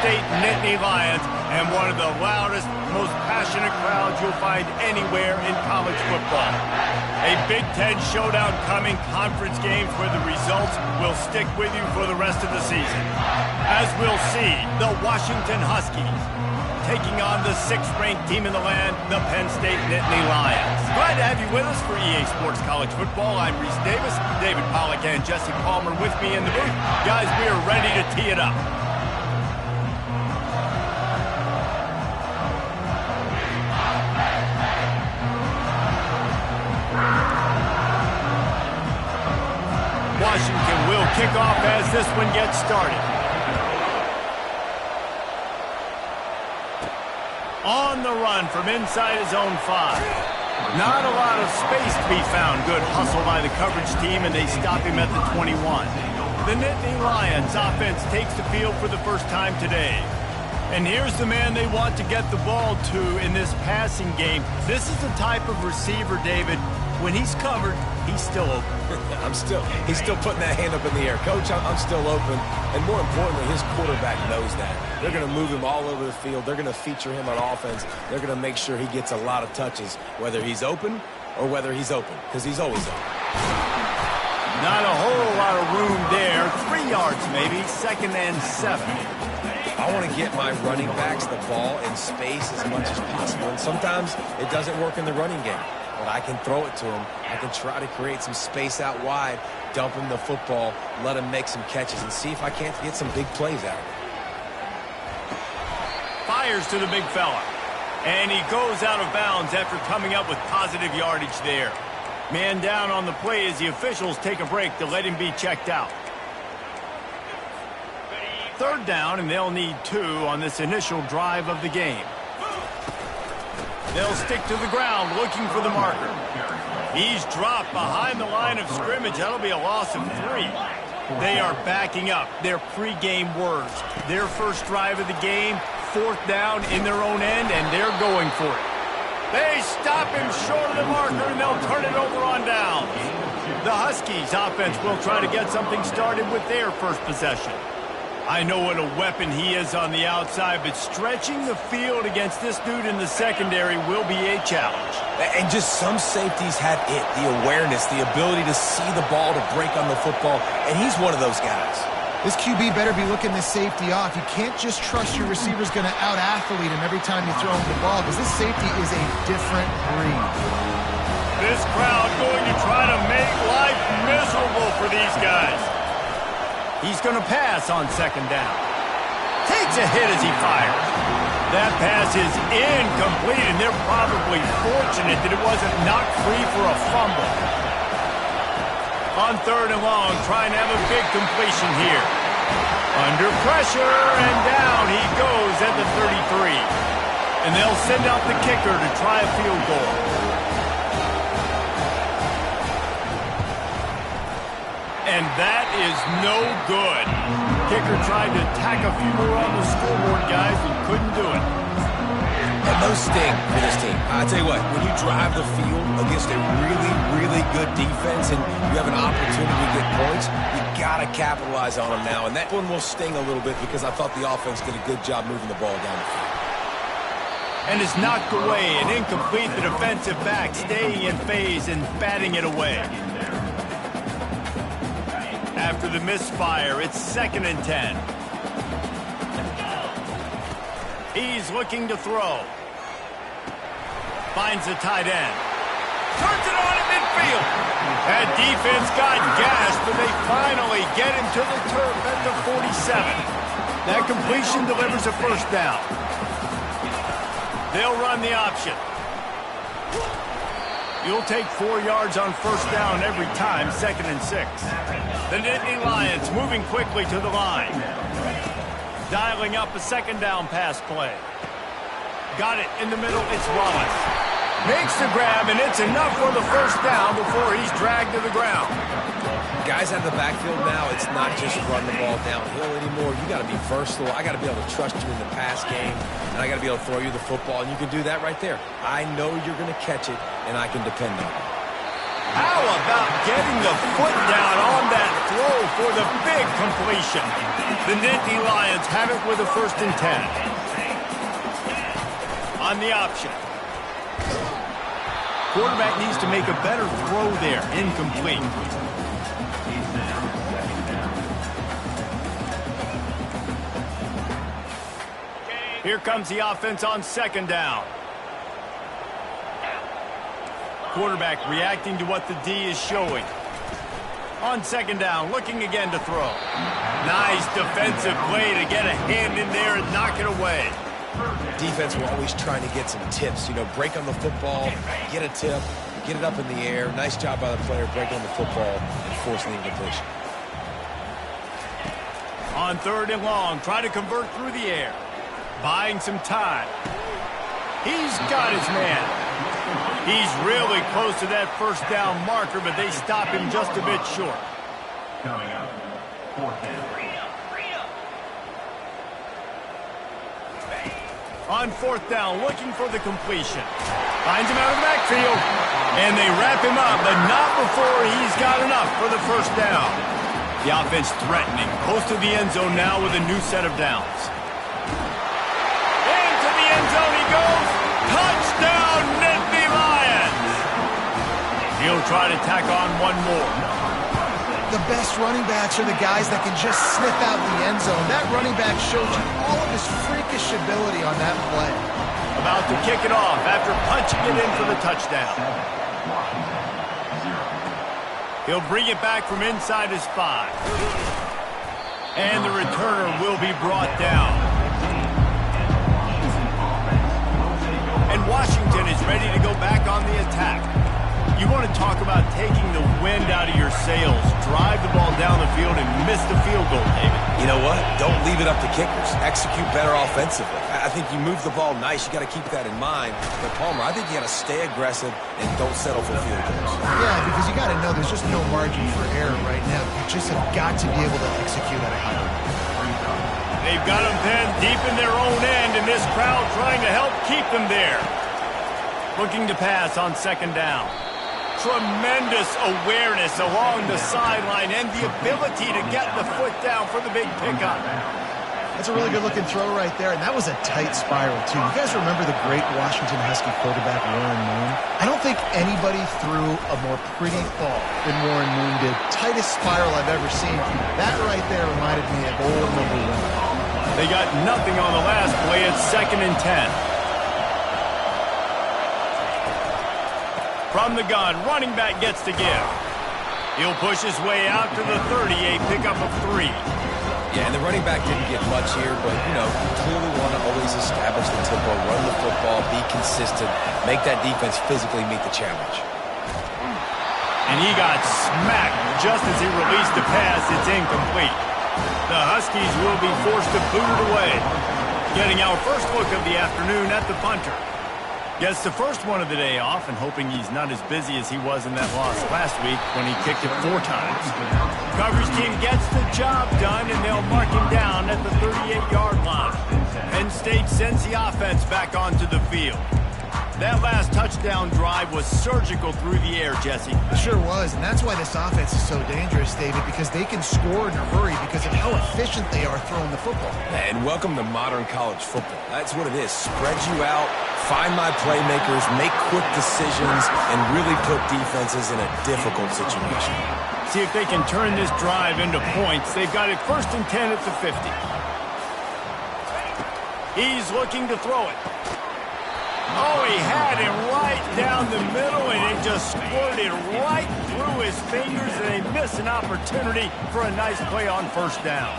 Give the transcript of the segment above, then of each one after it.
State Nittany Lions and one of the loudest, most passionate crowds you'll find anywhere in college football. A Big Ten showdown coming, conference games where the results will stick with you for the rest of the season. As we'll see, the Washington Huskies taking on the 6th-ranked team in the land, the Penn State Nittany Lions. Glad to have you with us for EA Sports College Football. I'm Reese Davis, David Pollack and Jesse Palmer with me in the booth. Guys, we are ready to tee it up. Washington will kick off as this one gets started. On the run from inside his own 5. Not a lot of space to be found. Good hustle by the coverage team, and they stop him at the 21. The Nittany Lions offense takes the field for the first time today. And here's the man they want to get the ball to in this passing game. This is the type of receiver, David, when he's covered, he's still open. He's still putting that hand up in the air. Coach, I'm still open. And more importantly, his quarterback knows that. They're going to move him all over the field. They're going to feature him on offense. They're going to make sure he gets a lot of touches, whether he's open or whether he's open, because he's always open. Not a whole lot of room there. 3 yards maybe, 2nd and 7. I want to get my running backs the ball in space as much as possible. And sometimes it doesn't work in the running game. But I can throw it to him. I can try to create some space out wide, dump him the football, let him make some catches, and see if I can't get some big plays out of it. Fires to the big fella. And he goes out of bounds after coming up with positive yardage there. Man down on the play as the officials take a break to let him be checked out. 3rd down, and they'll need 2 on this initial drive of the game. They'll stick to the ground looking for the marker. He's dropped behind the line of scrimmage. That'll be a loss of 3. They are backing up their pregame words. Their first drive of the game, 4th down in their own end, and they're going for it. They stop him short of the marker, and they'll turn it over on down. The Huskies offense will try to get something started with their first possession. I know what a weapon he is on the outside, but stretching the field against this dude in the secondary will be a challenge. And just some safeties have it, the awareness, the ability to see the ball, to break on the football, and he's one of those guys. This QB better be looking this safety off. You can't just trust your receiver's going to out-athlete him every time you throw him the ball, because this safety is a different breed. This crowd going to try to make life miserable for these guys. He's going to pass on 2nd down. Takes a hit as he fires. That pass is incomplete, and they're probably fortunate that it wasn't knocked free for a fumble. On 3rd and long, trying to have a big completion here. Under pressure, and down he goes at the 33. And they'll send out the kicker to try a field goal. And that is no good. Kicker tried to tack a few more on the scoreboard, guys, and couldn't do it. And no sting for this team. I tell you what, when you drive the field against a really, really good defense and you have an opportunity to get points, you got to capitalize on them now. And that one will sting a little bit because I thought the offense did a good job moving the ball down the field. And it's knocked away and incomplete. The defensive back staying in phase and batting it away. After the misfire, it's 2nd and 10. He's looking to throw. Finds the tight end. Turns it on at midfield. That defense got gashed, but they finally get him to the turf at the 47. That completion delivers a 1st down. They'll run the option. You'll take 4 yards on 1st down every time, 2nd and 6. The Nittany Lions moving quickly to the line. Dialing up a 2nd down pass play. Got it in the middle, it's Wallace. Makes the grab, and it's enough for the 1st down before he's dragged to the ground. Guys out of the backfield now, it's not just run the ball downhill anymore. You got to be versatile. I got to be able to trust you in the pass game, and I got to be able to throw you the football, and you can do that right there. I know you're going to catch it, and I can depend on it. How about getting the foot down on that throw for the big completion? The Nittany Lions have it with a 1st and 10. On the option. Quarterback needs to make a better throw there. Incomplete. Here comes the offense on 2nd down. Quarterback reacting to what the D is showing. On 2nd down, looking again to throw. Nice defensive play to get a hand in there and knock it away. Defense were always trying to get some tips. You know, break on the football, get a tip, get it up in the air. Nice job by the player breaking on the football and forcing the incompletion. On 3rd and long, try to convert through the air. Buying some time. He's got his man. He's really close to that 1st down marker, but they stop him just a bit short. Coming up, 4th down. On 4th down, looking for the completion. Finds him out of the backfield. And they wrap him up, but not before he's got enough for the 1st down. The offense threatening. Close to the end zone now with a new set of downs. Into the end zone he goes. Touchdown, Nittany Lions. He'll try to tack on one more. The best running backs are the guys that can just sniff out the end zone. That running back showed you all of his freakish ability on that play. About to kick it off after punching it in for the touchdown. He'll bring it back from inside his 5. And the returner will be brought down. And Washington is ready to go back on the attack. You want to talk about taking the wind out of your sails. Drive the ball down the field and miss the field goal, David. You know what? Don't leave it up to kickers. Execute better offensively. I think you move the ball nice. You got to keep that in mind. But, Palmer, I think you got to stay aggressive and don't settle for field goals. Yeah, because you got to know there's just no margin for error right now. You just have got to be able to execute at a high level. They've got them penned deep in their own end, and this crowd trying to help keep them there. Looking to pass on 2nd down. Tremendous awareness along the sideline and the ability to get the foot down for the big pickup. That's a really good-looking throw right there, and that was a tight spiral, too. You guys remember the great Washington Husky quarterback, Warren Moon? I don't think anybody threw a more pretty ball than Warren Moon did. Tightest spiral I've ever seen. That right there reminded me of old #1. They got nothing on the last play. It's 2nd and 10. From the gun, running back gets to give. He'll push his way out to the 30, a pickup of 3. Yeah, and the running back didn't get much here, but, you know, you clearly want to always establish the tempo, run the football, be consistent, make that defense physically meet the challenge. And he got smacked just as he released the pass. It's incomplete. The Huskies will be forced to boot it away. Getting our first look of the afternoon at the punter. Gets the first one of the day off and hoping he's not as busy as he was in that loss last week when he kicked it 4 times. Coverage team gets the job done and they'll mark him down at the 38-yard line. Penn State sends the offense back onto the field. That last touchdown drive was surgical through the air, Jesse. It sure was, and that's why this offense is so dangerous, David, because they can score in a hurry because of how efficient they are throwing the football. And welcome to modern college football. That's what it is. Spread you out, find my playmakers, make quick decisions, and really put defenses in a difficult situation. See if they can turn this drive into points. They've got it 1st and 10 at the 50. He's looking to throw it. Oh, he had him right down the middle, and it just squirted right through his fingers, and they miss an opportunity for a nice play on 1st down.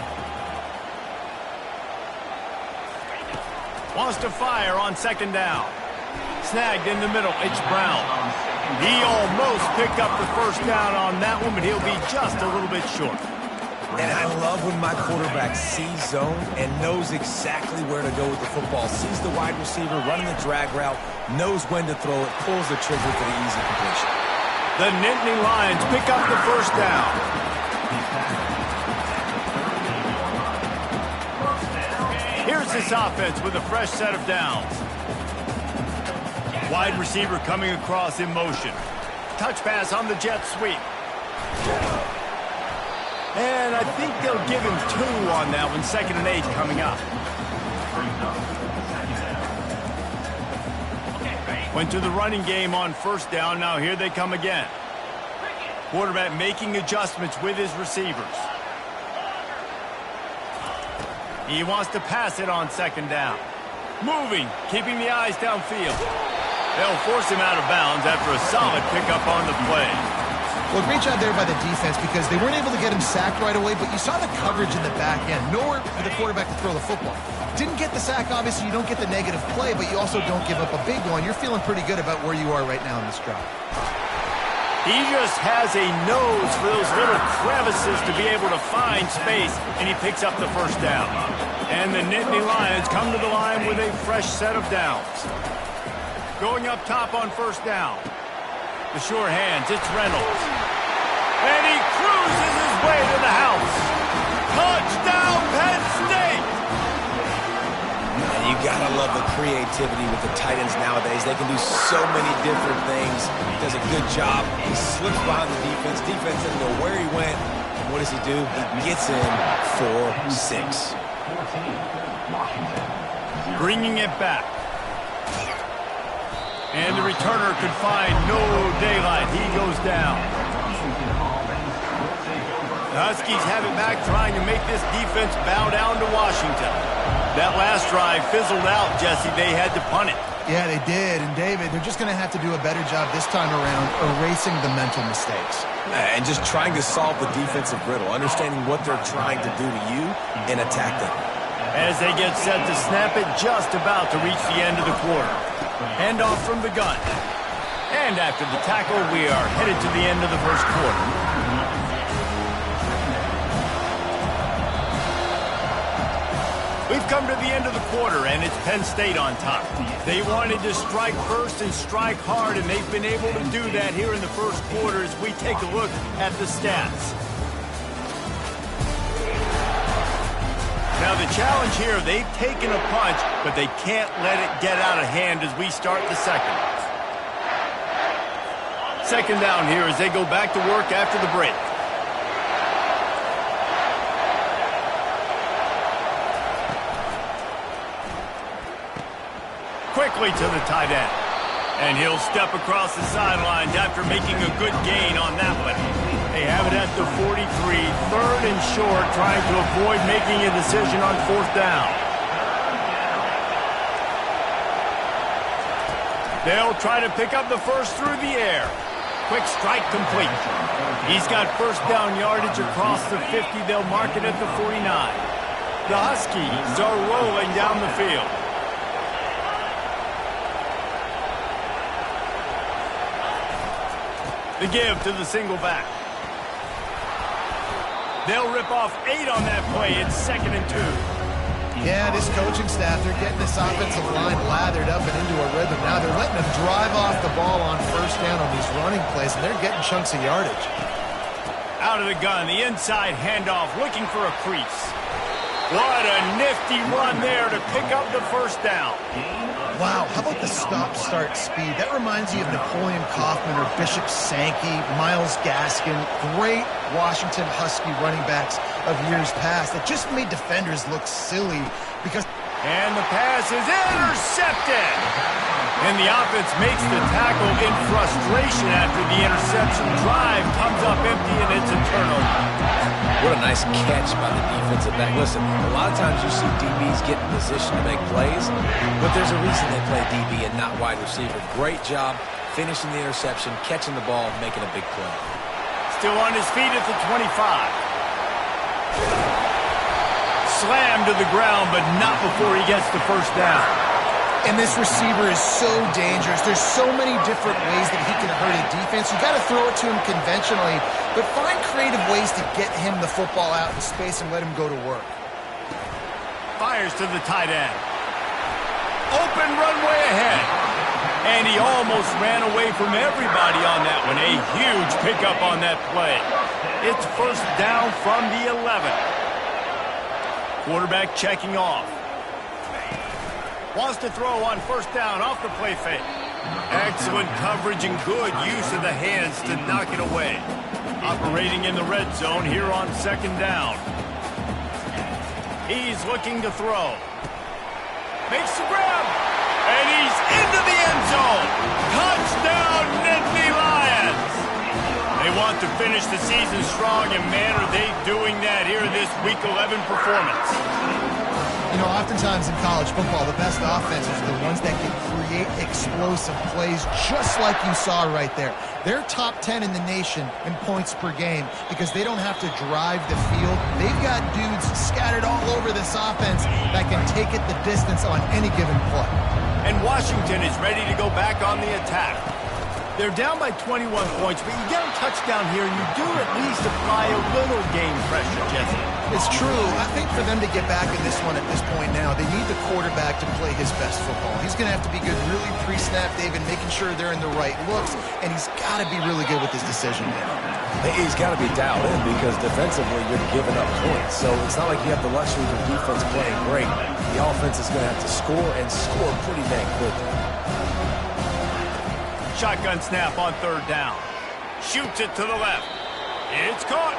Wants to fire on 2nd down. Snagged in the middle. It's Brown. He almost picked up the 1st down on that one, but he'll be just a little bit short. And I love when my quarterback sees zone and knows exactly where to go with the football. Sees the wide receiver running the drag route, knows when to throw it, pulls the trigger for the easy completion. The Nittany Lions pick up the 1st down. Here's this offense with a fresh set of downs. Wide receiver coming across in motion. Touch pass on the jet sweep. And I think they'll give him 2 on that one. 2nd and 8 coming up. Went to the running game on 1st down. Now here they come again. Quarterback making adjustments with his receivers. He wants to pass it on 2nd down. Moving, keeping the eyes downfield. They'll force him out of bounds after a solid pickup on the play. Well, great job there by the defense because they weren't able to get him sacked right away, but you saw the coverage in the back end. Nowhere for the quarterback to throw the football. Didn't get the sack, obviously. You don't get the negative play, but you also don't give up a big one. You're feeling pretty good about where you are right now in this drive. He just has a nose for those little crevices to be able to find space, and he picks up the 1st down. And the Nittany Lions come to the line with a fresh set of downs. Going up top on 1st down. The sure hands, it's Reynolds. And he cruises his way to the house. Touchdown, Penn State! And you gotta love the creativity with the tight ends nowadays. They can do so many different things. He does a good job. He slips behind the defense. Defense doesn't know where he went. And what does he do? He gets in for 6. Bringing it back. And the returner could find no daylight. He goes down. The Huskies have it back, trying to make this defense bow down to Washington. That last drive fizzled out, Jesse. They had to punt it. Yeah, they did. And, David, they're just going to have to do a better job this time around erasing the mental mistakes. And just trying to solve the defensive riddle, understanding what they're trying to do to you and attack them. As they get set to snap it, just about to reach the end of the quarter. Handoff from the gun. And after the tackle, we are headed to the end of the 1st quarter. We've come to the end of the quarter, and it's Penn State on top. They wanted to strike first and strike hard, and they've been able to do that here in the 1st quarter as we take a look at the stats. Now the challenge here, they've taken a punch, but they can't let it get out of hand as we start the 2nd. 2nd down here as they go back to work after the break. Quickly to the tight end. And he'll step across the sidelines after making a good gain on that one. They have it at the 43, 3rd and short, trying to avoid making a decision on 4th down. They'll try to pick up the 1st through the air. Quick strike complete. He's got 1st down yardage across the 50. They'll mark it at the 49. The Huskies are rolling down the field. The give to the single back. They'll rip off 8 on that play. It's 2nd and 2. Yeah, this coaching staff, they're getting this offensive line lathered up and into a rhythm. Now they're letting them drive off the ball on 1st down on these running plays, and they're getting chunks of yardage. Out of the gun, the inside handoff, looking for a crease. What a nifty run there to pick up the 1st down. Wow, how about the stop-start speed? That reminds you of Napoleon Kaufman or Bishop Sankey, Myles Gaskin, great Washington Husky running backs of years past that just made defenders look silly because... And the pass is intercepted. And the offense makes the tackle in frustration after the interception. Drive comes up empty, and it's a turnover. What a nice catch by the defensive back. Listen, a lot of times you see DBs get in position to make plays, but there's a reason they play DB and not wide receiver. Great job finishing the interception, catching the ball, and making a big play. Still on his feet at the 25. Slammed to the ground, but not before he gets the 1st down. And this receiver is so dangerous. There's so many different ways that he can hurt a defense. You got to throw it to him conventionally, but find creative ways to get him the football out in space and let him go to work. Fires to the tight end. Open runway ahead. And he almost ran away from everybody on that one. A huge pickup on that play. It's 1st down from the 11. Quarterback checking off. Wants to throw on 1st down off the play fake. Excellent coverage and good use of the hands to knock it away. Operating in the red zone here on second down. He's looking to throw. Makes the grab. And he's into the end zone. Touchdown, Nittany Lions. They want to finish the season strong, and man, are they doing that here in this Week 11 performance. You know, oftentimes in college football, the best offenses are the ones that can create explosive plays, just like you saw right there. They're top 10 in the nation in points per game because they don't have to drive the field. They've got dudes scattered all over this offense that can take it the distance on any given play. And Washington is ready to go back on the attack. They're down by 21 points, but you get a touchdown here, and you do at least apply a little game pressure, Jesse. It's true. I think for them to get back in this one at this point now, they need the quarterback to play his best football. He's going to have to be good really pre-snap, David, making sure they're in the right looks, and he's got to be really good with his decision making. He's got to be dialed in because defensively you're giving up points. So it's not like you have the luxury of defense playing great. The offense is going to have to score and score pretty dang quickly. Shotgun snap on third down. Shoots it to the left. It's caught.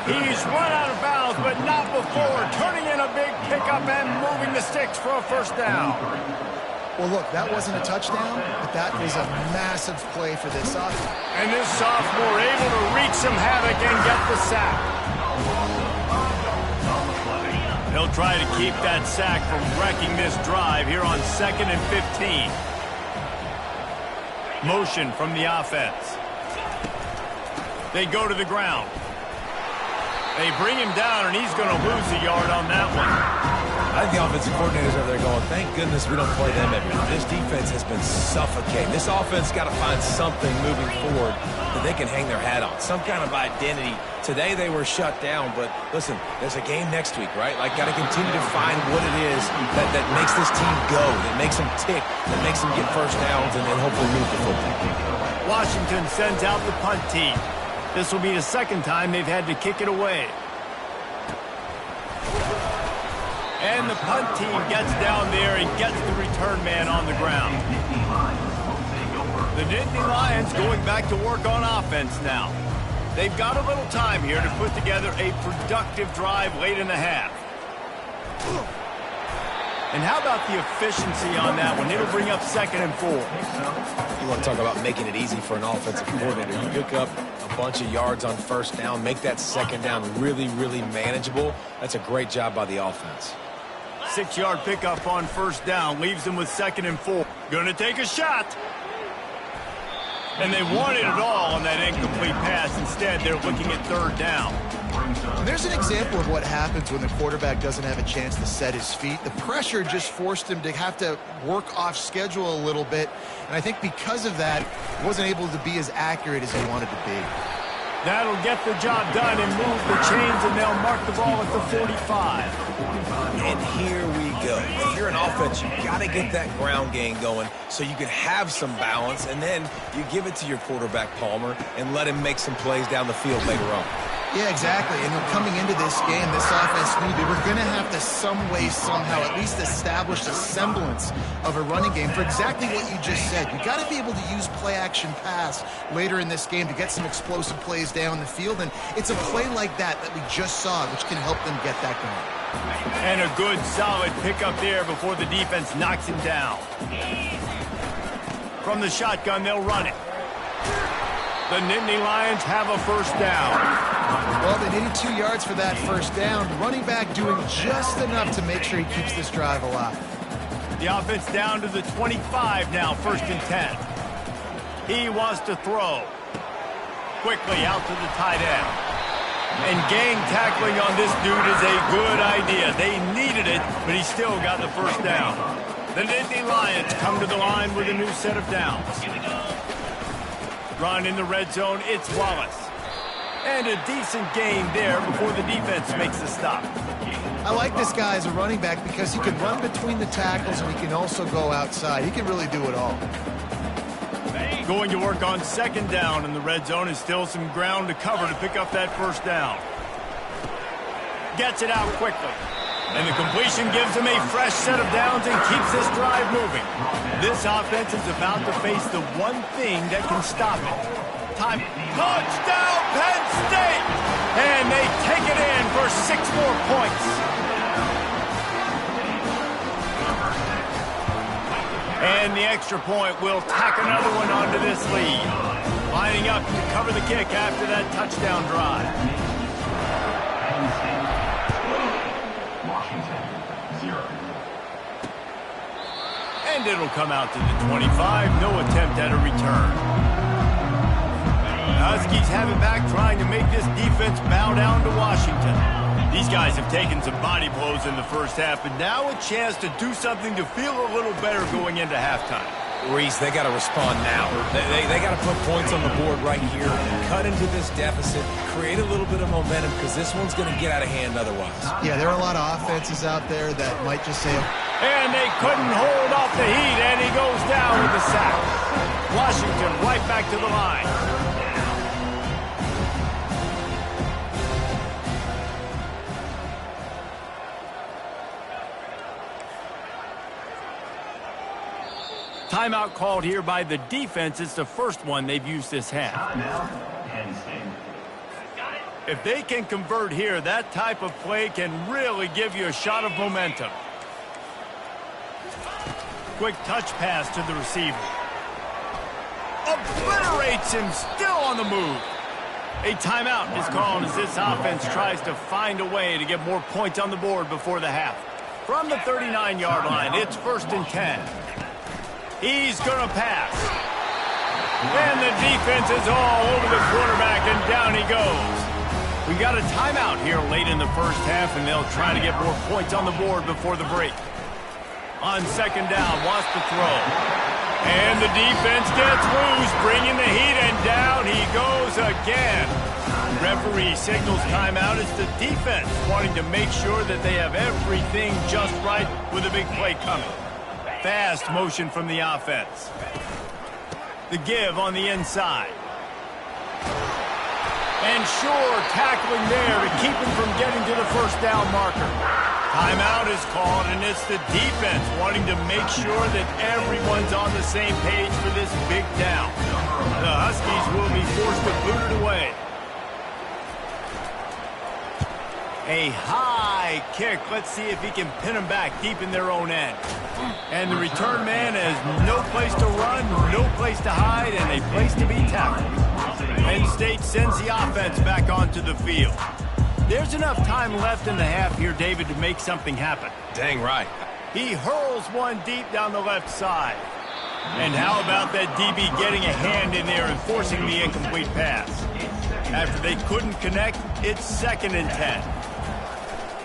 He's run out of bounds, but not before turning in a big pickup and moving the sticks for a first down. Well, look, that wasn't a touchdown, but that was a massive play for this offense. And this sophomore able to wreak some havoc and get the sack. He'll try to keep that sack from wrecking this drive here on 2nd and 15. Motion from the offense. They go to the ground. They bring him down, and he's going to lose a yard on that one. I think the offensive coordinators over there going, thank goodness we don't play them every year. This defense has been suffocating. This offense got to find something moving forward that they can hang their hat on, some kind of identity. Today they were shut down, but listen, there's a game next week, right? Like, got to continue to find what it is that makes this team go, that makes them tick, that makes them get first downs, and then hopefully move the football. Washington sends out the punt team. This will be the second time they've had to kick it away. And the punt team gets down there and gets the return man on the ground. The Nittany Lions going back to work on offense now. They've got a little time here to put together a productive drive late in the half. And how about the efficiency on that one? It'll bring up 2nd and 4. You want to talk about making it easy for an offensive coordinator. You pick up a bunch of yards on first down, make that second down really, really manageable. That's a great job by the offense. 6-yard pickup on first down leaves them with 2nd and 4. Gonna take a shot. And they wanted it all on that incomplete pass. Instead, they're looking at third down. And there's an example of what happens when the quarterback doesn't have a chance to set his feet. The pressure just forced him to have to work off schedule a little bit. And I think because of that, he wasn't able to be as accurate as he wanted to be. That'll get the job done and move the chains, and they'll mark the ball at the 45. And here we go. If you're an offense, you got to get that ground game going so you can have some balance, and then you give it to your quarterback, Palmer, and let him make some plays down the field later on. Yeah, exactly. And coming into this game, this offense knew they were going to have to some way, somehow, at least establish a semblance of a running game for exactly what you just said. You got to be able to use play-action pass later in this game to get some explosive plays down the field. And it's a play like that we just saw, which can help them get that going. And a good, solid pickup there before the defense knocks him down. From the shotgun, they'll run it. The Nittany Lions have a first down. Well, they needed 2 yards for that first down. The running back doing just enough to make sure he keeps this drive alive. The offense down to the 25 now, 1st and 10. He wants to throw. Quickly out to the tight end. And gang tackling on this dude is a good idea. They needed it, but he still got the first down. The Nittany Lions come to the line with a new set of downs. Run in the red zone, it's Wallace. And a decent gain there before the defense makes the stop. I like this guy as a running back because he can run between the tackles and he can also go outside. He can really do it all. Going to work on 2nd down in the red zone, and still some ground to cover to pick up that first down. Gets it out quickly. And the completion gives them a fresh set of downs and keeps this drive moving. This offense is about to face the one thing that can stop it. Time. Touchdown, Penn State! And they take it in for 6 more points. And the extra point will tack another one onto this lead. Lining up to cover the kick after that touchdown drive. And it'll come out to the 25. No attempt at a return. Huskies have it back, trying to make this defense bow down to Washington. These guys have taken some body blows in the first half, and now a chance to do something to feel a little better going into halftime. Reese, they got to respond now. They got to put points on the board right here, cut into this deficit, create a little bit of momentum, because this one's going to get out of hand otherwise. Yeah, there are a lot of offenses out there that might just say, and they couldn't hold off the heat, and he goes down with the sack. Washington right back to the line. Timeout called here by the defense. It's the first one they've used this half. If they can convert here, that type of play can really give you a shot of momentum. Quick touch pass to the receiver. Obliterates him, still on the move. A timeout is called as this offense tries to find a way to get more points on the board before the half. From the 39-yard line, it's 1st and 10. He's going to pass. And the defense is all over the quarterback, and down he goes. We got a timeout here late in the first half, and they'll try to get more points on the board before the break. On 2nd down, wants to throw. And the defense gets loose, bringing the heat, and down he goes again. Referee signals timeout. It's the defense wanting to make sure that they have everything just right with a big play coming. Fast motion from the offense. The give on the inside. And sure, tackling there to keep him from getting to the 1st down marker. Timeout is called, and it's the defense wanting to make sure that everyone's on the same page for this big down. The Huskies will be forced to boot it away. A high kick. Let's see if he can pin them back deep in their own end. And the return man has no place to run, no place to hide, and a place to be tackled. Penn State sends the offense back onto the field. There's enough time left in the half here, David, to make something happen. Dang right. He hurls one deep down the left side. And how about that DB getting a hand in there and forcing the incomplete pass? After they couldn't connect, it's 2nd and 10.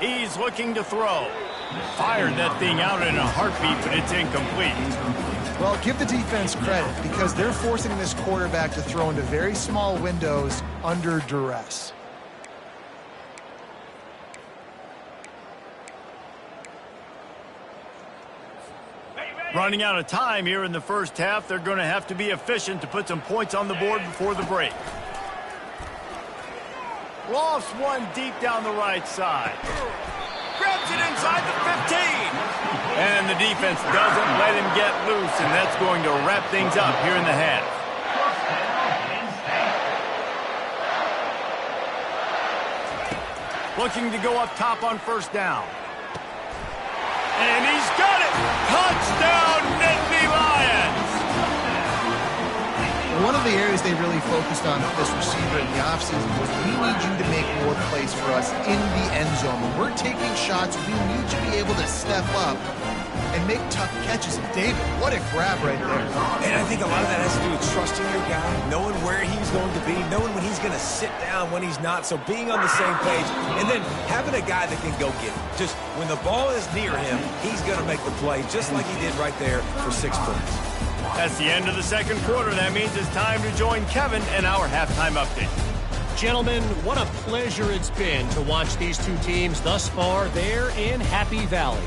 He's looking to throw. Fired that thing out in a heartbeat, but it's incomplete. well, give the defense credit because they're forcing this quarterback to throw into very small windows under duress. Running out of time here in the first half. They're going to have to be efficient to put some points on the board before the break. Lofts one deep down the right side. Grabs it inside the 15. And the defense doesn't let him get loose, and that's going to wrap things up here in the half. Looking to go up top on first down. And he's got it! Touchdown, Nittany Lions! One of the areas they really focused on with this receiver in the offseason was we need you to make more plays for us in the end zone. When we're taking shots, we need you to be able to step up and make tough catches. And David, what a grab right there. And I think a lot of that has to do with trusting your guy, knowing where he's going to be, knowing when he's going to sit down, when he's not. So being on the same page, and then having a guy that can go get it. Just when the ball is near him, he's going to make the play, just like he did right there for 6 points. That's the end of the second quarter. That means it's time to join Kevin in our halftime update. Gentlemen, what a pleasure it's been to watch these two teams thus far there in Happy Valley.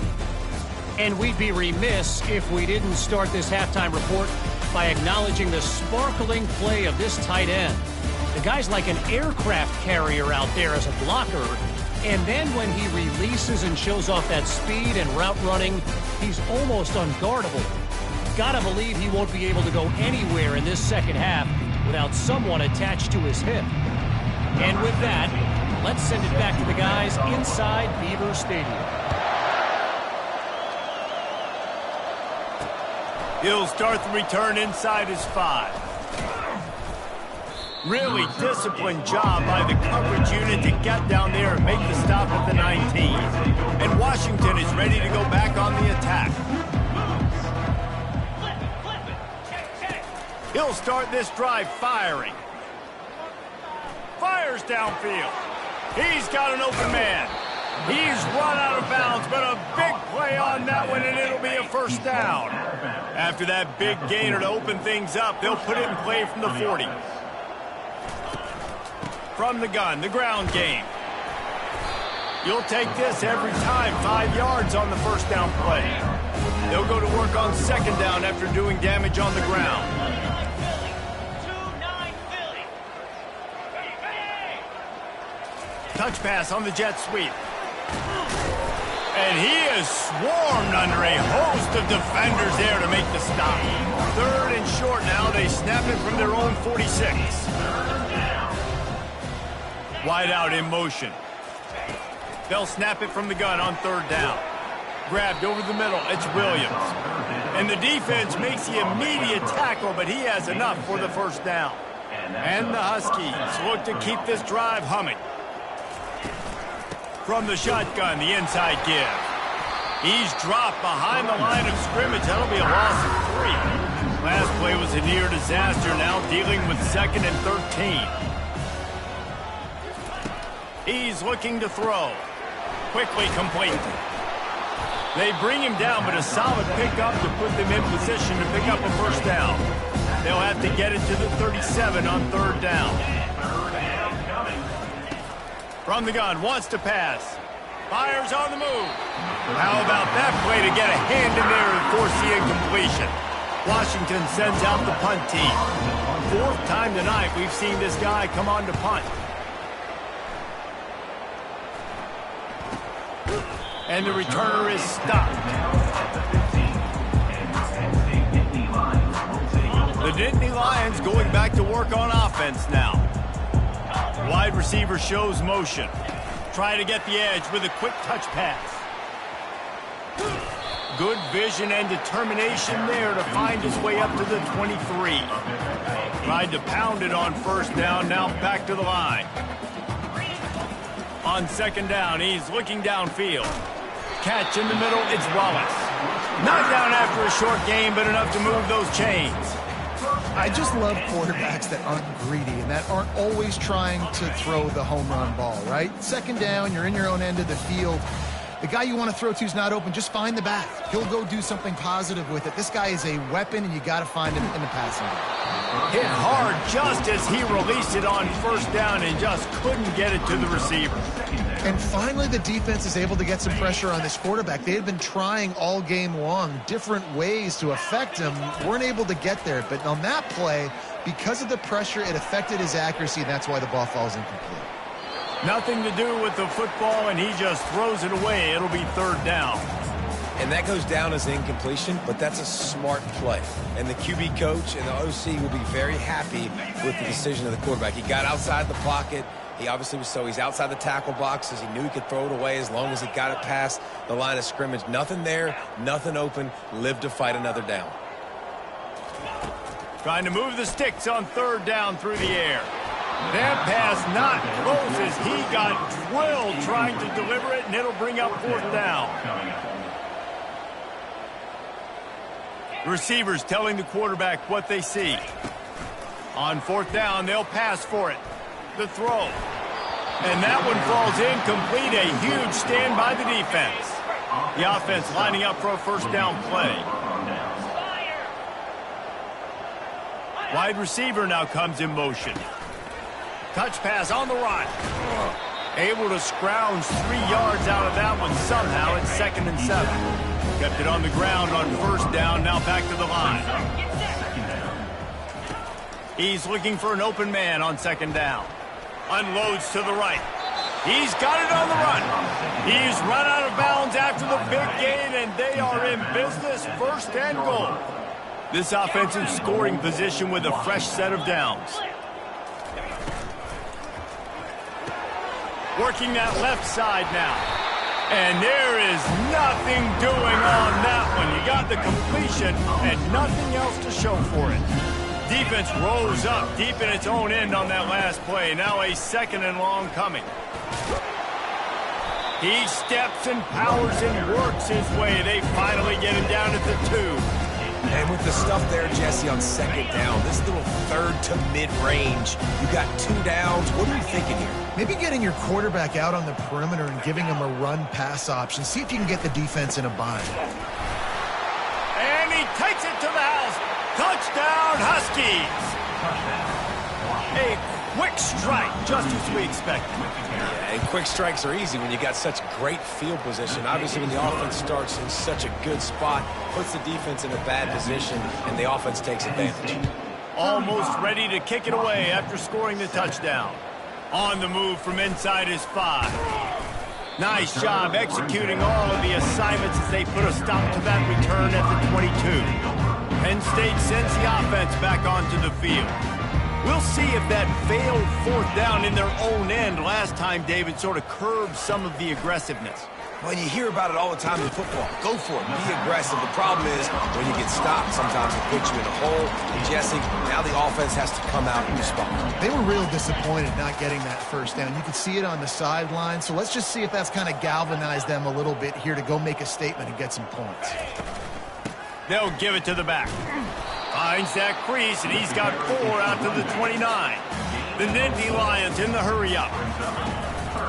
And we'd be remiss if we didn't start this halftime report by acknowledging the sparkling play of this tight end. The guy's like an aircraft carrier out there as a blocker, And then when he releases and shows off that speed and route running, he's almost unguardable. Gotta believe he won't be able to go anywhere in this second half without someone attached to his hip. And with that, let's send it back to the guys inside Beaver Stadium. He'll start the return inside his 5. Really disciplined job by the coverage unit to get down there and make the stop at the 19. And Washington is ready to go back on the attack. He'll start this drive firing. Fires downfield. He's got an open man. He's run out of bounds, but a big play on that one, and it'll be a first down. After that big gainer to open things up, they'll put it in play from the 40. From the gun, the ground game. You'll take this every time, 5 yards on the first down play. They'll go to work on second down after doing damage on the ground. Touch pass on the jet sweep. And he is swarmed under a host of defenders there to make the stop. 3rd and short now. They snap it from their own 46. Wide out in motion. They'll snap it from the gun on 3rd down. Grabbed over the middle. It's Williams. And the defense makes the immediate tackle, but he has enough for the first down. And the Huskies look to keep this drive humming. From the shotgun, the inside give. He's dropped behind the line of scrimmage. That'll be a loss of 3. Last play was a near disaster, now dealing with 2nd and 13. He's looking to throw. Quickly complete. They bring him down, but a solid pickup to put them in position to pick up a first down. They'll have to get it to the 37 on 3rd down. From the gun, wants to pass. Fires on the move. How about that play to get a hand in there and force the incompletion? Washington sends out the punt team. 4th time tonight we've seen this guy come on to punt. And the returner is stopped. The Nittany Lions going back to work on offense now. Wide receiver shows motion. Try to get the edge with a quick touch pass. Good vision and determination there to find his way up to the 23. Tried to pound it on 1st down, now back to the line. On 2nd down, he's looking downfield. Catch in the middle, it's Wallace. Not down after a short game, but enough to move those chains. I just love quarterbacks that aren't greedy and that aren't always trying to throw the home run ball, right? 2nd down, you're in your own end of the field. The guy you want to throw to is not open. Just find the back. He'll go do something positive with it. This guy is a weapon, and you got to find him in the passing game. Hit hard just as he released it on 1st down and just couldn't get it to the receiver. And finally, the defense is able to get some pressure on this quarterback. They had been trying all game long different ways to affect him. Weren't able to get there. But on that play, because of the pressure, it affected his accuracy, and that's why the ball falls incomplete. Nothing to do with the football, and he just throws it away. It'll be 3rd down. And that goes down as incompletion, but that's a smart play. And the QB coach and the OC will be very happy with the decision of the quarterback. He got outside the pocket. He obviously was he's outside the tackle boxes. He knew he could throw it away as long as he got it past the line of scrimmage. Nothing there, nothing open. Live to fight another down. Trying to move the sticks on 3rd down through the air. That pass not close as he got drilled trying to deliver it, and it'll bring up 4th down. Receivers telling the quarterback what they see. On 4th down, they'll pass for it. The throw. And that one falls incomplete. A huge stand by the defense. The offense lining up for a 1st down play. Wide receiver now comes in motion. Touch pass on the run. Able to scrounge 3 yards out of that one somehow. It's 2nd and 7. Kept it on the ground on 1st down. Now back to the line. He's looking for an open man on 2nd down. Unloads to the right. He's got it on the run. He's run out of bounds after the big gain, and they are in business, first and goal. This offensive scoring position with a fresh set of downs. Working that left side now. And there is nothing doing on that one. You got the completion and nothing else to show for it. Defense rose up deep in its own end on that last play. Now a second and long coming. He steps and powers and works his way. They finally get him down at the 2. And with the stuff there, Jesse, on second down, this little third to mid-range, you got 2 downs. What are you thinking here? Maybe getting your quarterback out on the perimeter and giving him a run-pass option. See if you can get the defense in a bind. And he takes it to the house. Touchdown, Huskies. A quick strike, just as we expected. Yeah, and quick strikes are easy when you got such great field position. Obviously, when the offense starts in such a good spot, puts the defense in a bad position, and the offense takes advantage. Almost ready to kick it away after scoring the touchdown. On the move from inside his 5. Nice job executing all of the assignments as they put a stop to that return at the 22. Penn State sends the offense back onto the field. We'll see if that failed fourth down in their own end last time, David, sort of curbed some of the aggressiveness. When you hear about it all the time in football, go for it, be aggressive. The problem is when you get stopped, sometimes it puts you in a hole. And Jesse, now the offense has to come out and respond. They were real disappointed not getting that first down. You could see it on the sideline, so let's just see if that's kind of galvanized them a little bit here to go make a statement and get some points. They'll give it to the back. Finds that crease, and he's got 4 out to the 29. The Nittany Lions in the hurry-up.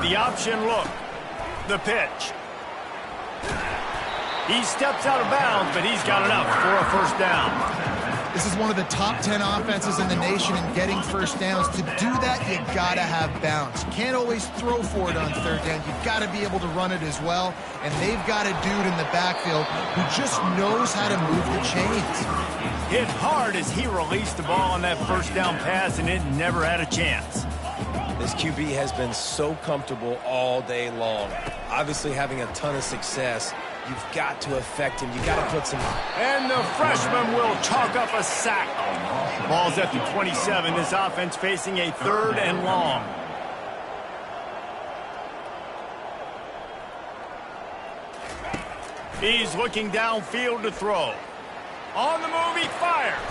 The option look. The pitch. He steps out of bounds, but he's got enough for a first down. This is one of the top 10 offenses in the nation in getting first downs. To do that, you got to have bounce. You can't always throw for it on third down. You've got to be able to run it as well. And they've got a dude in the backfield who just knows how to move the chains. Hit hard as he released the ball on that first down pass, and it never had a chance. This QB has been so comfortable all day long. Obviously having a ton of success. You've got to affect him. You've got to put some... And the freshman will chalk up a sack. Ball's at the 27. This offense facing a 3rd and long. He's looking downfield to throw. On the move, he fires.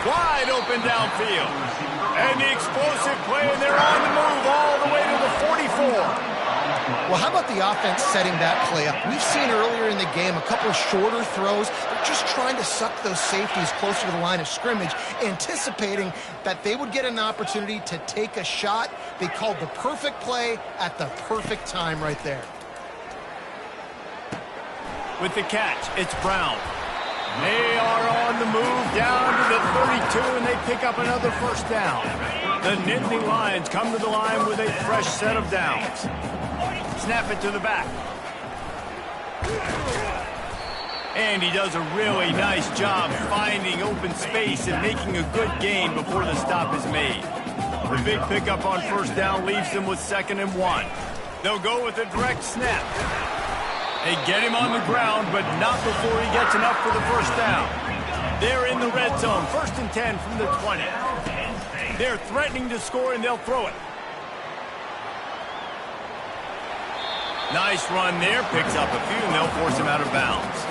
Wide open downfield. And the explosive play, and they're on the move all the way to the 44. Well, how about the offense setting that play up? We've seen earlier in the game a couple of shorter throws. They're just trying to suck those safeties closer to the line of scrimmage, anticipating that they would get an opportunity to take a shot. They called the perfect play at the perfect time right there. With the catch, it's Brown. They are on the move down to the 32, and they pick up another first down. The Nittany Lions come to the line with a fresh set of downs. Snap it to the back. And he does a really nice job finding open space and making a good gain before the stop is made. The big pickup on first down leaves them with 2nd and 1. They'll go with a direct snap. They get him on the ground, but not before he gets enough for the first down. They're in the red zone, 1st and 10 from the 20. They're threatening to score, and they'll throw it. Nice run there, picks up a few, and they'll force him out of bounds.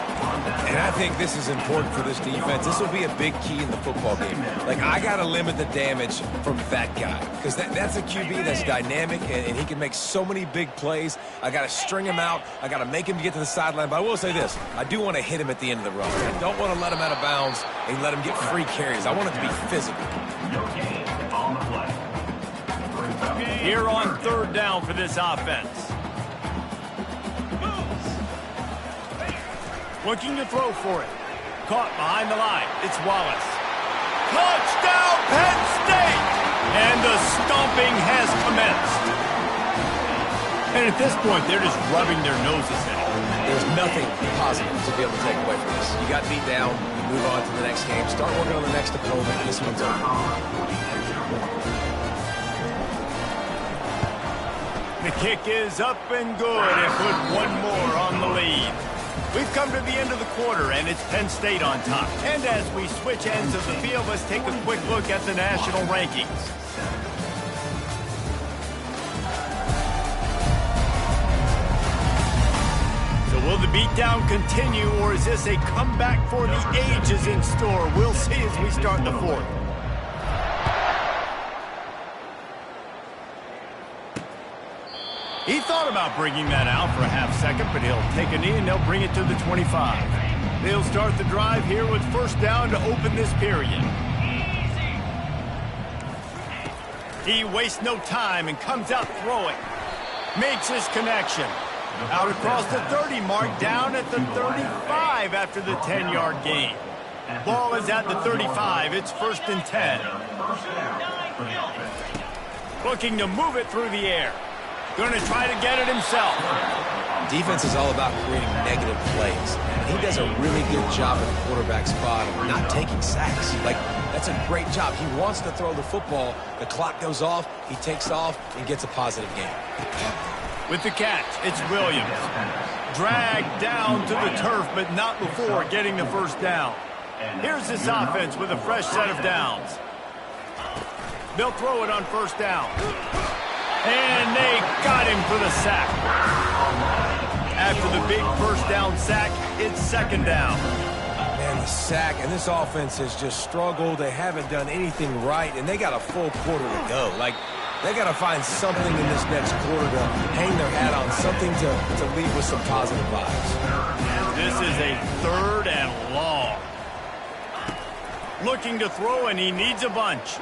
And I think this is important for this defense. This will be a big key in the football game. Like, I got to limit the damage from that guy because that's a QB that's dynamic, and he can make so many big plays. I got to string him out. I got to make him get to the sideline. But I will say this. I do want to hit him at the end of the run. I don't want to let him out of bounds and let him get free carries. I want it to be physical. Here on 3rd down for this offense. Looking to throw for it. Caught behind the line. It's Wallace. Touchdown, Penn State! And the stomping has commenced. And at this point, they're just rubbing their noses in it. There's nothing positive to be able to take away from this. You got beat down. You move on to the next game. Start working on the next opponent. This one's over. The kick is up and good and put one more on the lead. We've come to the end of the quarter, and it's Penn State on top. And as we switch ends of the field, let's take a quick look at the national rankings. So will the beatdown continue, or is this a comeback for the ages in store? We'll see as we start the fourth. He thought about bringing that out for a half second, but he'll take a knee and they'll bring it to the 25. They'll start the drive here with first down to open this period. He wastes no time and comes out throwing. Makes his connection. Out across the 30 mark, down at the 35 after the 10-yard gain. Ball is at the 35. It's 1st and 10. Looking to move it through the air. Going to try to get it himself. Defense is all about creating negative plays. And he does a really good job at the quarterback spot of not taking sacks. Like, that's a great job. He wants to throw the football. The clock goes off. He takes off and gets a positive gain. With the catch, it's Williams. Dragged down to the turf, but not before getting the first down. Here's this offense with a fresh set of downs. They'll throw it on first down. And they got him for the sack. After the big first down sack, it's 2nd down. Man, the sack, and this offense has just struggled. They haven't done anything right, and they got a full quarter to go. Like, they got to find something in this next quarter to hang their hat on, something to leave with some positive vibes. This is a 3rd and long. Looking to throw, and he needs a bunch.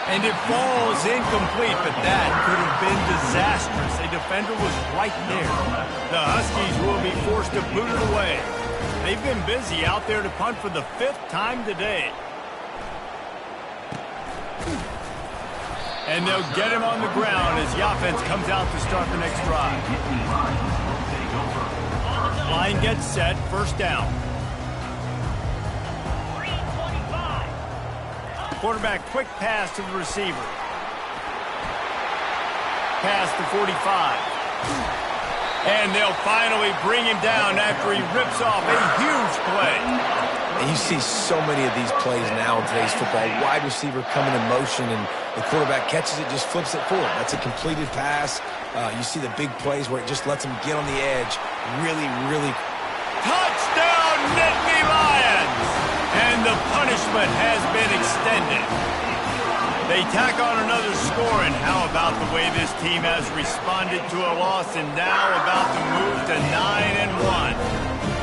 And it falls incomplete, but that could have been disastrous. A defender was right there. The Huskies will be forced to boot it away. They've been busy out there to punt for the 5th time today. And they'll get him on the ground as the offense comes out to start the next drive. Line gets set, 1st down. Quarterback quick pass to the receiver. Pass to 45. And they'll finally bring him down after he rips off a huge play. And you see so many of these plays now in today's football. Wide receiver coming in motion, and the quarterback catches it, just flips it forward. That's a completed pass. You see the big plays where it just lets him get on the edge. Really, really. Touchdown, Nittany Lions! And the punishment has been extended. They tack on another score, and how about the way this team has responded to a loss and now about to move to 9-1.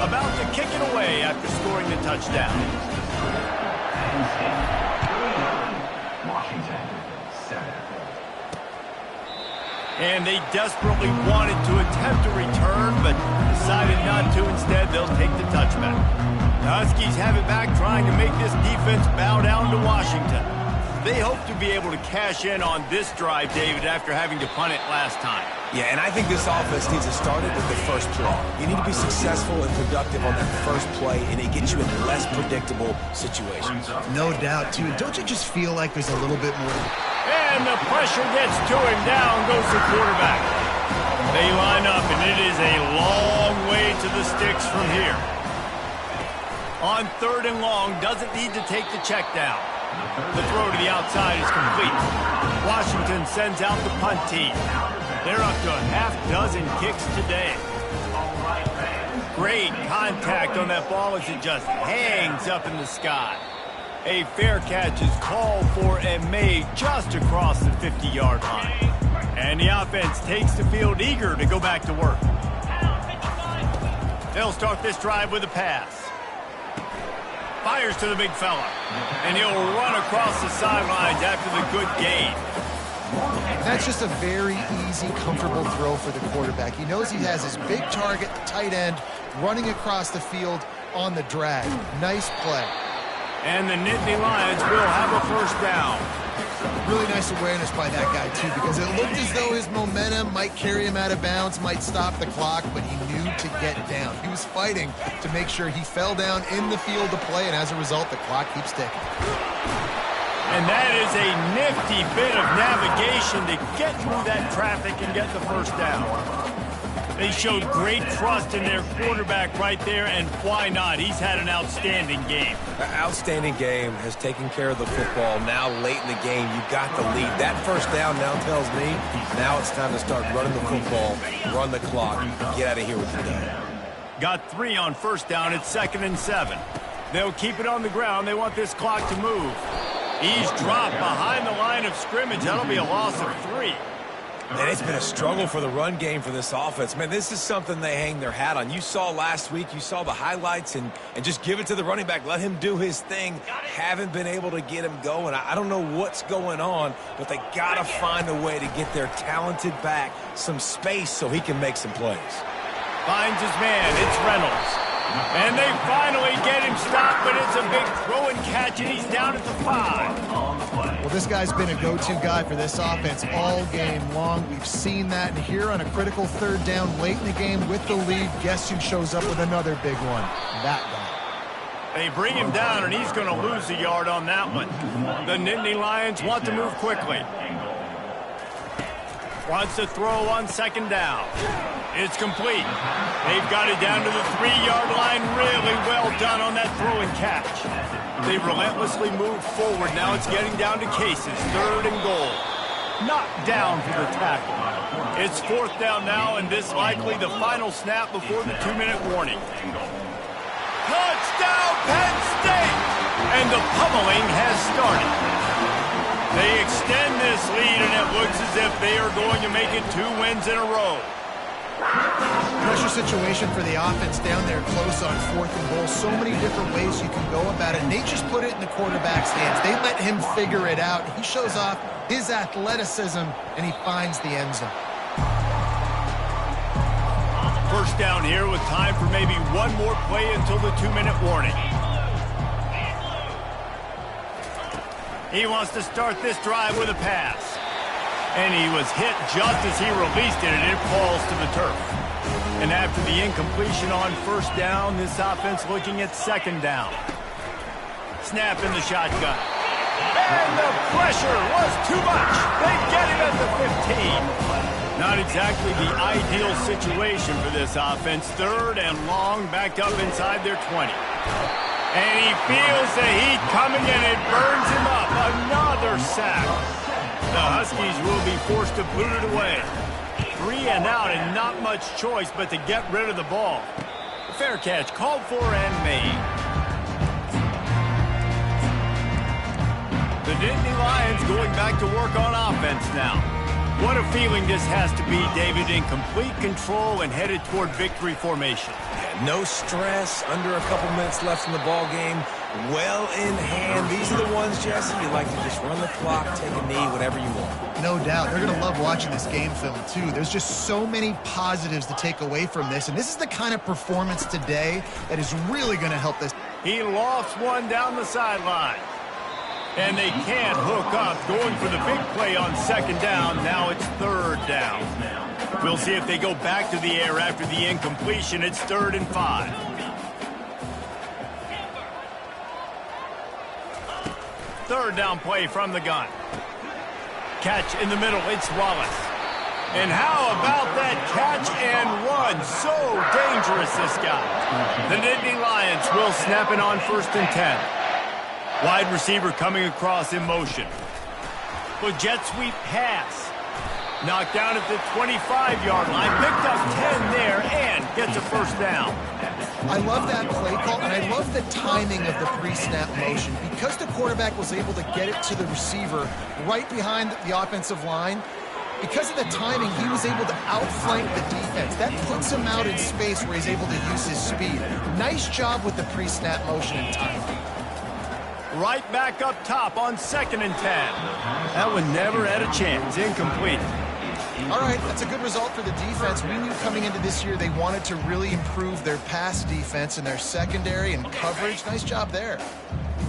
About to kick it away after scoring the touchdown. Washington, 7. And they desperately wanted to attempt a return, but decided not to. Instead, they'll take the touchback. The Huskies have it back, trying to make this defense bow down to Washington. They hope to be able to cash in on this drive, David, after having to punt it last time. Yeah, and I think this offense needs to start it with the first play. You need to be successful and productive on that first play, and it gets you in less predictable situations. No doubt, too. Don't you just feel like there's a little bit more? And the pressure gets to him. Down goes the quarterback. They line up, and it is a long way to the sticks from here. On 3rd and long, doesn't need to take the check down. The throw to the outside is complete. Washington sends out the punt team. They're up to a half-dozen kicks today. Great contact on that ball as it just hangs up in the sky. A fair catch is called for and made just across the 50-yard line. And the offense takes the field eager to go back to work. They'll start this drive with a pass. Fires to the big fella. And he'll run across the sidelines after the good gain. That's just a very easy, comfortable throw for the quarterback. He knows he has his big target, the tight end, running across the field on the drag. Nice play. And the Nittany Lions will have a first down. Really nice awareness by that guy, too, because it looked as though his momentum might carry him out of bounds, might stop the clock, but he knew to get down. He was fighting to make sure he fell down in the field to play, and as a result, the clock keeps ticking. And that is a nifty bit of navigation to get through that traffic and get the first down. They showed great trust in their quarterback right there, and why not? He's had an outstanding game. An outstanding game, has taken care of the football. Now late in the game, you got the lead. That first down now tells me now it's time to start running the football, run the clock, get out of here with the dub. Got 3 on first down. It's 2nd and 7. They'll keep it on the ground. They want this clock to move. He's dropped behind the line of scrimmage. That'll be a loss of 3. And it's been a struggle for the run game for this offense. Man, this is something they hang their hat on. You saw last week, you saw the highlights, and just give it to the running back. Let him do his thing. Haven't been able to get him going. I don't know what's going on, but they got to find a way to get their talented back some space so he can make some plays. Finds his man. It's Reynolds. And they finally get him stopped, but it's a big throw and catch, and he's down at the 5. Well, this guy's been a go-to guy for this offense all game long. We've seen that, and here on a critical 3rd down late in the game with the lead, guess who shows up with another big one? That guy. They bring him down, and he's going to lose a yard on that one. The Nittany Lions want to move quickly. Wants to throw on 2nd down. It's complete. They've got it down to the 3-yard line. Really well done on that throw and catch. They relentlessly move forward. Now it's getting down to Cases. 3rd and goal. Knocked down for the tackle. It's 4th down now, and this likely the final snap before the 2-minute warning. Touchdown, Penn State! And the pummeling has started. They extend this lead, and it looks as if they are going to make it 2 wins in a row. Pressure situation for the offense down there close on 4th and goal. So many different ways you can go about it, and they just put it in the quarterback's hands. They let him figure it out. He shows off his athleticism, and he finds the end zone. First down here with time for maybe one more play until the 2-minute warning. He wants to start this drive with a pass. And he was hit just as he released it, and it falls to the turf. And after the incompletion on first down, this offense looking at 2nd down. Snap in the shotgun. And the pressure was too much. They get him at the 15. Not exactly the ideal situation for this offense. 3rd and long, backed up inside their 20. And he feels the heat coming, and it burns him up. Another sack. The Huskies will be forced to boot it away. 3 and out, and not much choice but to get rid of the ball. Fair catch called for and made. The Nittany Lions going back to work on offense now. What a feeling this has to be, David, in complete control and headed toward victory formation. No stress, under a couple minutes left in the ball game. Well in hand. These are the ones, Jesse, you like to just run the clock, take a knee, whatever you want. No doubt. They're going to love watching this game film, too. There's just so many positives to take away from this, and this is the kind of performance today that is really going to help this. He lofts one down the sideline. And they can't hook up, going for the big play on 2nd down. Now it's 3rd down. We'll see if they go back to the air after the incompletion. It's 3rd and 5. Third down play from the gun. Catch in the middle. It's Wallace. And how about that catch and run? So dangerous, this guy. The Nittany Lions will snap it on 1st and 10. Wide receiver coming across in motion. The jet sweep pass. Knocked down at the 25-yard line. Picked up 10 there and gets a first down. I love that play call, and I love the timing of the pre-snap motion. Because the quarterback was able to get it to the receiver right behind the offensive line, because of the timing, he was able to outflank the defense. That puts him out in space where he's able to use his speed. Nice job with the pre-snap motion and timing. Right back up top on 2nd and 10. That one never had a chance. Incomplete. All right, that's a good result for the defense. We knew coming into this year they wanted to really improve their pass defense and their secondary and coverage. Nice job there.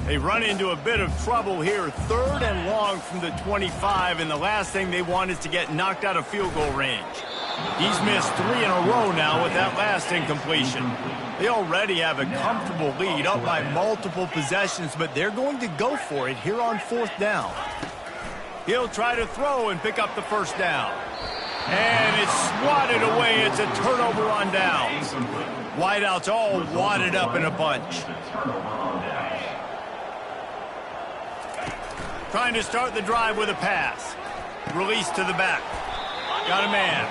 They run into a bit of trouble here. 3rd and long from the 25, and the last thing they want is to get knocked out of field goal range. He's missed 3 in a row now with that last incompletion. They already have a comfortable lead up by multiple possessions, but they're going to go for it here on 4th down. He'll try to throw and pick up the first down. And it's swatted away. It's a turnover on downs. Wideouts all wadded up in a bunch. Trying to start the drive with a pass. Release to the back. Got a man.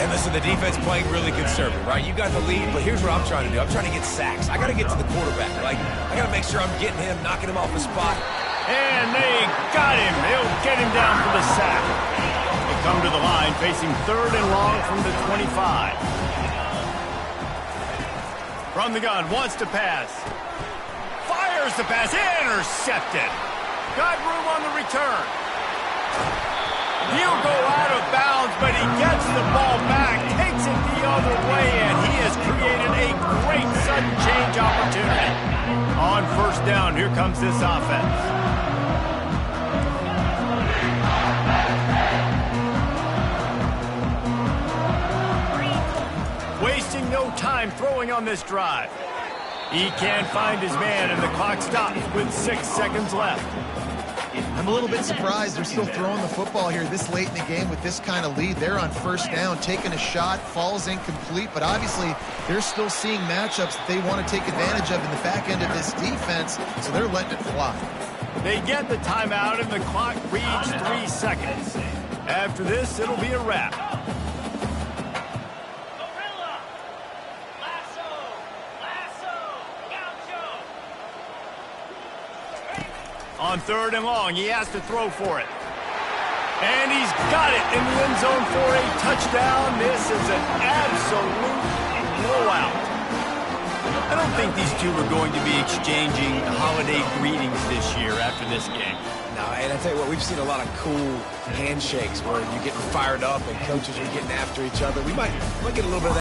And listen, the defense playing really conservative, right? You got the lead, but here's what I'm trying to do. I'm trying to get sacks. I got to get to the quarterback. Like, I got to make sure I'm getting him, knocking him off the spot. And they got him. They'll get him down for the sack. They come to the line facing 3rd and long from the 25. From the gun, wants to pass. Fires the pass. Intercepted. Got room on the return. He'll go out of bounds, but he gets the ball back, takes it the other way, and he has created a great sudden change opportunity. On 1st down, here comes this offense. Wasting no time throwing on this drive. He can't find his man, and the clock stops with 6 seconds left. I'm a little bit surprised they're still throwing the football here this late in the game with this kind of lead. They're on 1st down, taking a shot, falls incomplete, but obviously they're still seeing matchups that they want to take advantage of in the back end of this defense, so they're letting it fly. They get the timeout, and the clock reads 3 seconds. After this, it'll be a wrap. On 3rd and long, he has to throw for it. And he's got it in the end zone for a touchdown. This is an absolute blowout. I don't think these two are going to be exchanging holiday greetings this year after this game. No, and I tell you what, we've seen a lot of cool handshakes where you're getting fired up and coaches are getting after each other. We might get a little bit of that.